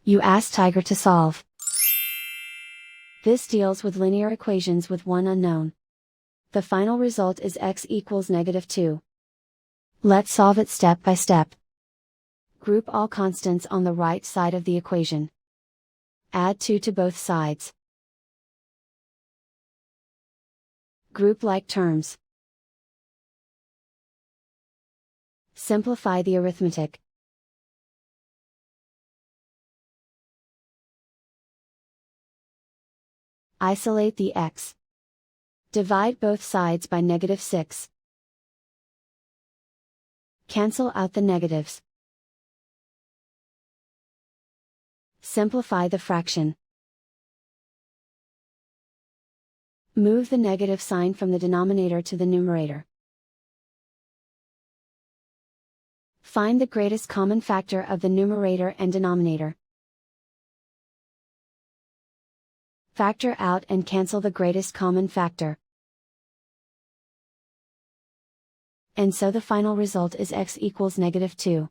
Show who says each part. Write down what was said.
Speaker 1: You ask Tiger to solve. This deals with linear equations with one unknown. The final result is x equals -2. Let's solve it step by step. Group all constants on the right side of the equation. Add 2 to both sides. Group like terms. Simplify the arithmetic. Isolate the x. Divide both sides by -6. Cancel out the negatives. Simplify the fraction. Move the negative sign from the denominator to the numerator. Find the greatest common factor of the numerator and denominator. Factor out and cancel the greatest common factor. And so the final result is x equals -2.